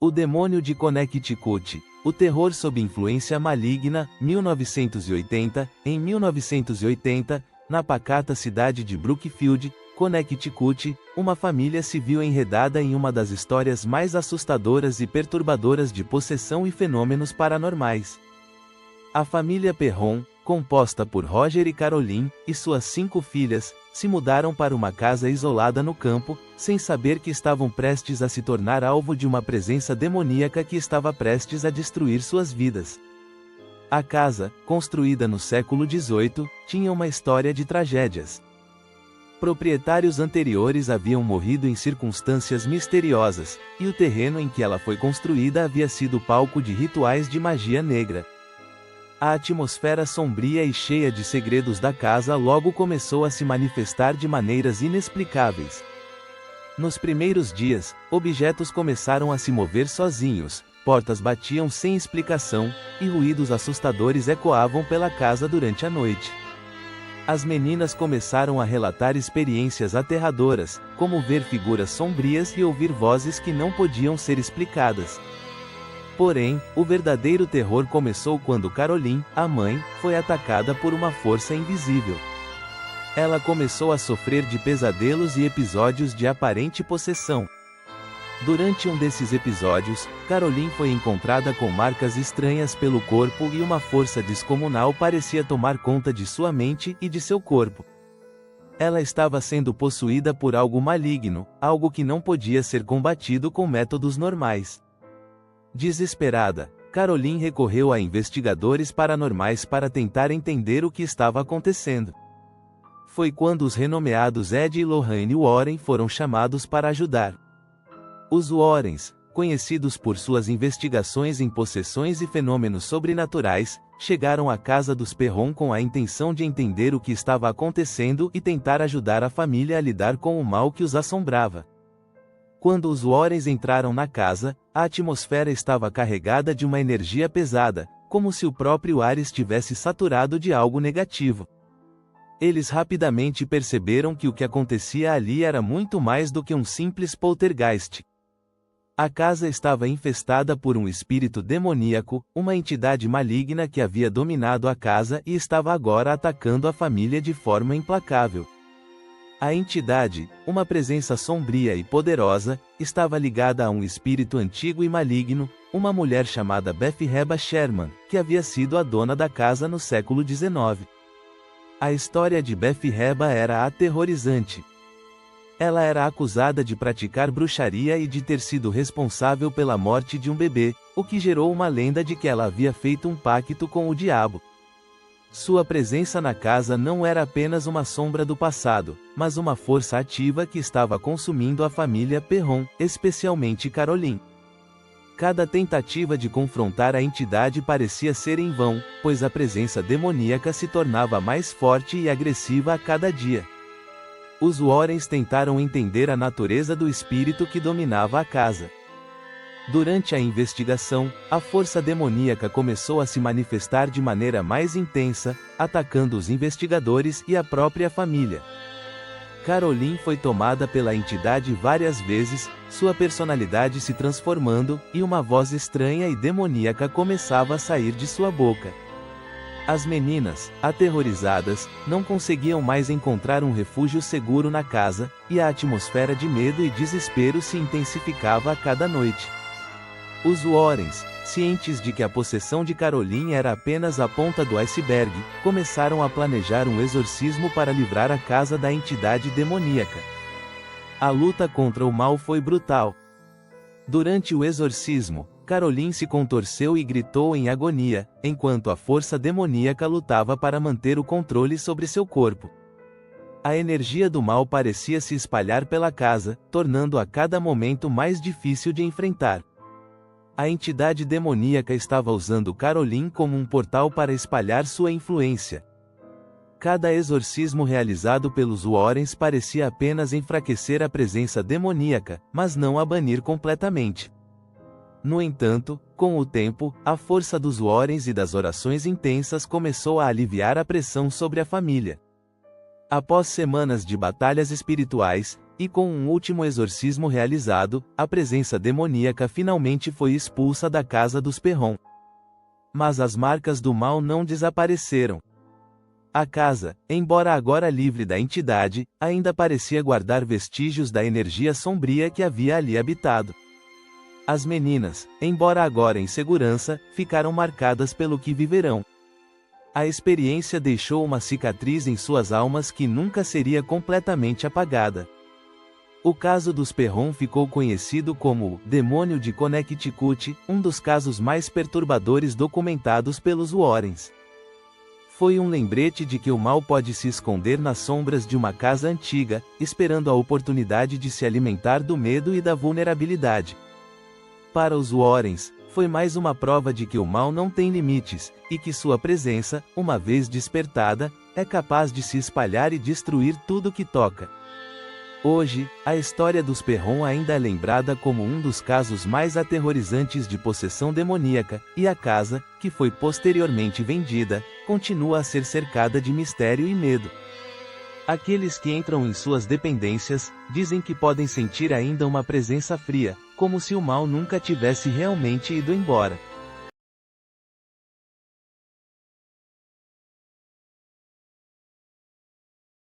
O Demônio de Connecticut, o terror sob influência maligna, 1980. Em 1980, na pacata cidade de Brookfield, Connecticut, uma família se viu enredada em uma das histórias mais assustadoras e perturbadoras de possessão e fenômenos paranormais. A família Perron, composta por Roger e Caroline, e suas 5 filhas, se mudaram para uma casa isolada no campo, sem saber que estavam prestes a se tornar alvo de uma presença demoníaca que estava prestes a destruir suas vidas. A casa, construída no século XVIII, tinha uma história de tragédias. Proprietários anteriores haviam morrido em circunstâncias misteriosas, e o terreno em que ela foi construída havia sido palco de rituais de magia negra. A atmosfera sombria e cheia de segredos da casa logo começou a se manifestar de maneiras inexplicáveis. Nos primeiros dias, objetos começaram a se mover sozinhos, portas batiam sem explicação, e ruídos assustadores ecoavam pela casa durante a noite. As meninas começaram a relatar experiências aterradoras, como ver figuras sombrias e ouvir vozes que não podiam ser explicadas. Porém, o verdadeiro terror começou quando Caroline, a mãe, foi atacada por uma força invisível. Ela começou a sofrer de pesadelos e episódios de aparente possessão. Durante um desses episódios, Caroline foi encontrada com marcas estranhas pelo corpo e uma força descomunal parecia tomar conta de sua mente e de seu corpo. Ela estava sendo possuída por algo maligno, algo que não podia ser combatido com métodos normais. Desesperada, Caroline recorreu a investigadores paranormais para tentar entender o que estava acontecendo. Foi quando os renomeados Ed e Lorraine Warren foram chamados para ajudar. Os Warrens, conhecidos por suas investigações em possessões e fenômenos sobrenaturais, chegaram à casa dos Perron com a intenção de entender o que estava acontecendo e tentar ajudar a família a lidar com o mal que os assombrava. Quando os Warrens entraram na casa, a atmosfera estava carregada de uma energia pesada, como se o próprio ar estivesse saturado de algo negativo. Eles rapidamente perceberam que o que acontecia ali era muito mais do que um simples poltergeist. A casa estava infestada por um espírito demoníaco, uma entidade maligna que havia dominado a casa e estava agora atacando a família de forma implacável. A entidade, uma presença sombria e poderosa, estava ligada a um espírito antigo e maligno, uma mulher chamada Bathsheba Sherman, que havia sido a dona da casa no século XIX. A história de Bathsheba era aterrorizante. Ela era acusada de praticar bruxaria e de ter sido responsável pela morte de um bebê, o que gerou uma lenda de que ela havia feito um pacto com o diabo. Sua presença na casa não era apenas uma sombra do passado, mas uma força ativa que estava consumindo a família Perron, especialmente Caroline. Cada tentativa de confrontar a entidade parecia ser em vão, pois a presença demoníaca se tornava mais forte e agressiva a cada dia. Os Warrens tentaram entender a natureza do espírito que dominava a casa. Durante a investigação, a força demoníaca começou a se manifestar de maneira mais intensa, atacando os investigadores e a própria família. Caroline foi tomada pela entidade várias vezes, sua personalidade se transformando, e uma voz estranha e demoníaca começava a sair de sua boca. As meninas, aterrorizadas, não conseguiam mais encontrar um refúgio seguro na casa, e a atmosfera de medo e desespero se intensificava a cada noite. Os Warrens, cientes de que a possessão de Caroline era apenas a ponta do iceberg, começaram a planejar um exorcismo para livrar a casa da entidade demoníaca. A luta contra o mal foi brutal. Durante o exorcismo, Caroline se contorceu e gritou em agonia, enquanto a força demoníaca lutava para manter o controle sobre seu corpo. A energia do mal parecia se espalhar pela casa, tornando a cada momento mais difícil de enfrentar. A entidade demoníaca estava usando Caroline como um portal para espalhar sua influência. Cada exorcismo realizado pelos Warrens parecia apenas enfraquecer a presença demoníaca, mas não a banir completamente. No entanto, com o tempo, a força dos Warrens e das orações intensas começou a aliviar a pressão sobre a família. Após semanas de batalhas espirituais, E com um último exorcismo realizado, a presença demoníaca finalmente foi expulsa da casa dos Perron. Mas as marcas do mal não desapareceram. A casa, embora agora livre da entidade, ainda parecia guardar vestígios da energia sombria que havia ali habitado. As meninas, embora agora em segurança, ficaram marcadas pelo que viverão. A experiência deixou uma cicatriz em suas almas que nunca seria completamente apagada. O caso dos Perron ficou conhecido como o Demônio de Connecticut, um dos casos mais perturbadores documentados pelos Warrens. Foi um lembrete de que o mal pode se esconder nas sombras de uma casa antiga, esperando a oportunidade de se alimentar do medo e da vulnerabilidade. Para os Warrens, foi mais uma prova de que o mal não tem limites, e que sua presença, uma vez despertada, é capaz de se espalhar e destruir tudo que toca. Hoje, a história dos Perron ainda é lembrada como um dos casos mais aterrorizantes de possessão demoníaca, e a casa, que foi posteriormente vendida, continua a ser cercada de mistério e medo. Aqueles que entram em suas dependências, dizem que podem sentir ainda uma presença fria, como se o mal nunca tivesse realmente ido embora.